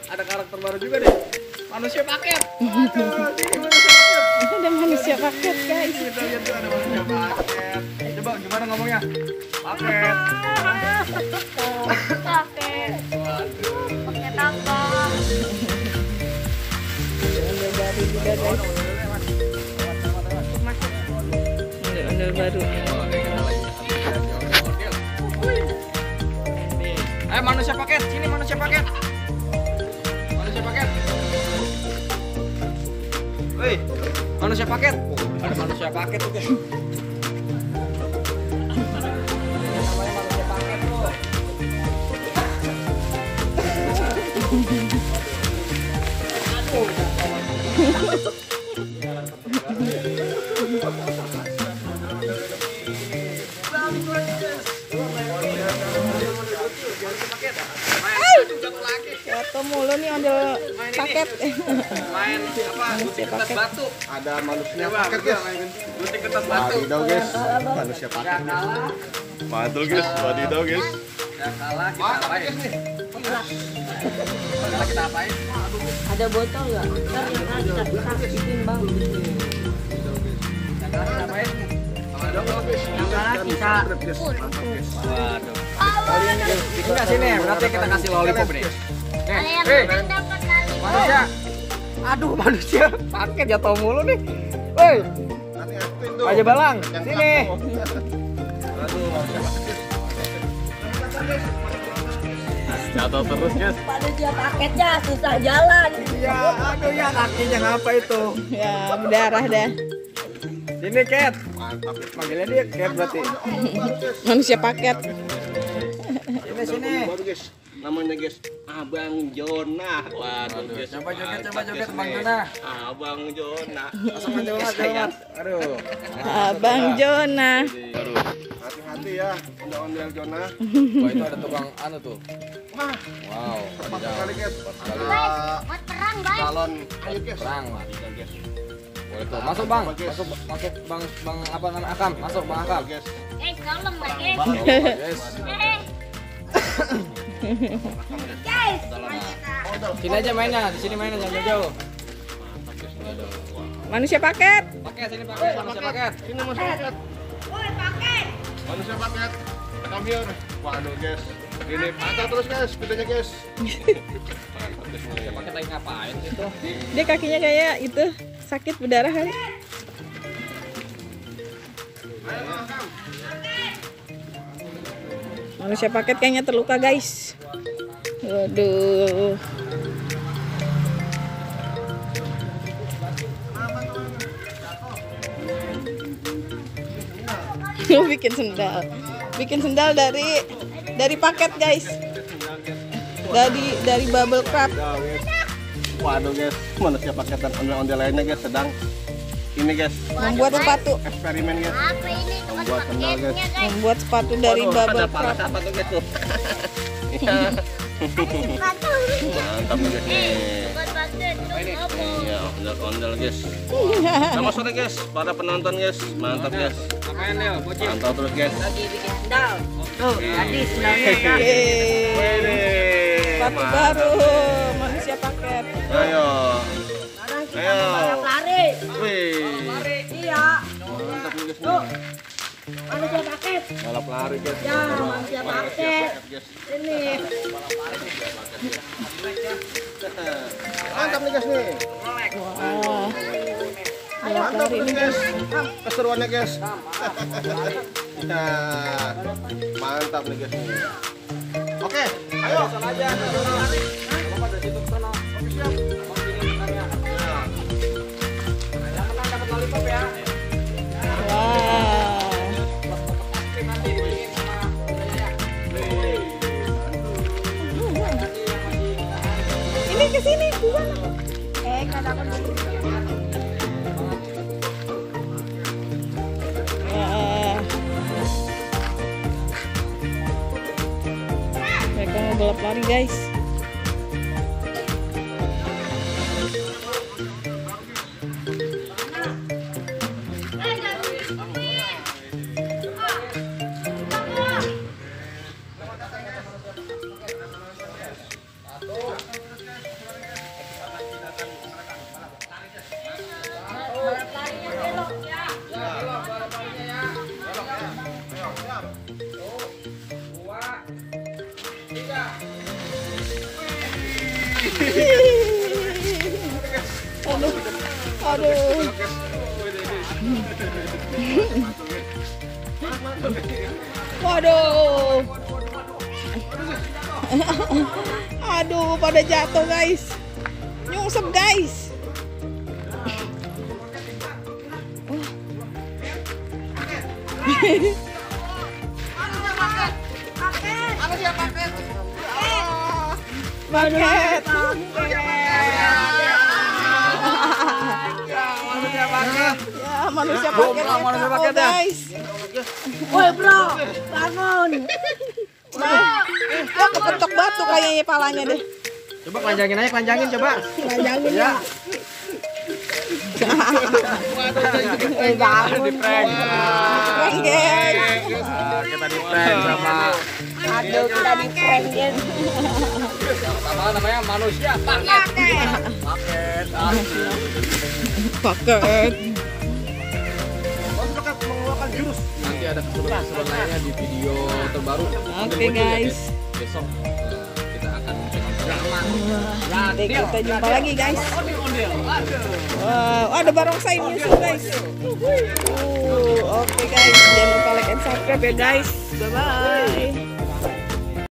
ada karakter baru juga deh. Manusia paket. Waduh, ini manusia paket. Ada manusia paket guys. Kita lihat tuh ada manusia paket. Coba gimana ngomongnya? Paket. Paket. Paket apa? Ondel baru juga guys. Ondel baru. Ayo manusia paket, sini manusia paket. Manusia paket. Woi, manusia paket. Ada manusia paket tuh guys. Namanya manusia paket loh. Jatuh mulu nih ondel paket. Main apa? Gunting kertas batu. Ada manusia paket guys. Gunting kertas batu. Wadidaw guys, manusia paket. Gak kalah. Mantul guys, wadidaw guys. Gak kalah kita apain? Kita apain? Ada botol nggak? Ntar yang ada bikin bang. Gak kalah kita apain? Yang kalah kita. Waduh. Enggak sini, berarti kita kasih lollipop nih. Yang dapat kali. Manusia. Aduh, manusia paket jatuh mulu nih. Woi, Raja Balang, sini. Jatuh terus guys. Manusia paketnya susah jalan. Ya, aduh ya kakinya ngapa itu? Ya berdarah dah. Sini Cat. Panggilnya dia Cat berarti. Manusia paket. Sini. Baru guys, namanya guys Abang Jona. Waduh guys. Coba joget Bang Jona. Abang Jona. Langsung aja Mas. Aduh. Abang Jona. Baru. Hati-hati ya, ondel-ondel Jona. Wah, itu ada tukang anu tuh. Wow, Satu kali guys. Buat perang, guys. Calon. Ayo guys. perang. Guys. Boleh tuh. Masuk Bang. Masuk Bang apa namanya Akam. Masuk Bang Akam. Guys. Guys, tolong lah, guys. Yes. Guys, Sini aja mainnya, di sini mainnya jangan jauh. Manusia paket. Pakai sini pakai manusia paket. Sini manusia paket. woi paket. Manusia paket. Come here. Waduh guys. Ini patah terus guys, sepedanya guys. Manusia paket lagi ngapain itu? Dia kakinya kayak itu sakit berdarah kali. Manusia paket kayaknya terluka guys. Waduh. bikin sendal dari paket guys. Dari bubble wrap. Waduh guys, manusia paket dan ondel-ondel lainnya guys sedang ini guys Membuat sepatu. eksperimen guys. Apa ini? Bukan Membuat sendal guys. paketnya, guys. Membuat sepatu dari bubble wrap. Apa tuh guys tuh? Iya. Sepatu. Mantap nih guys nih. Bukan paket, tuh ngomong. Iya, ondel-ondel guys. Sama sore guys, para penonton guys. Mantap guys. Apain Leo? Bocil. Mantap terus guys. Lagi bikin sendal. Tuh, tadi Yeay. sendalnya. Sepatu baru manusia paket. Ayo. Ayo. Lari. Wih. Iya. Mantap nih guys nih. Manusia paket. Balap lari guys. Ya, manusia paket. Guys. Ini. Mantap nih guys nih. Wah. Mantap nih guys. Keseruannya guys. Ya. Mantap nih guys nih. Oke, ayo. Aja, lari. Bapak dari situ ke sana. Oke, siap. Abang bikin makannya. Yang menang dapat lollipop ya. Wah. Pasti nanti bikin sama budayanya. Ini ke sini, bukan. Enggak dapat. Mereka mau balap lari guys. Aduh, aduh. Waduh. Aduh, pada jatuh guys. Nyungsep guys. Paket. Ya, manusia paket. Manusia paket ya. Guys. Woi bro, bangun. Ya kepentok batu kayaknya palanya deh. Coba kelanjangin aja, kelanjangin coba. Lanjangin ya. Bangun. Prank guys. Kita di prank sama Aduh, kita di prank guys. apa namanya manusia paket. Paket. Paket. Nanti ada keseruan lainnya di video terbaru. Oke guys. Besok kita akan Nanti kita jumpa lagi guys. Wow, ada barongsai nyusul guys. Oke guys, jangan lupa like and subscribe ya guys. Bye bye.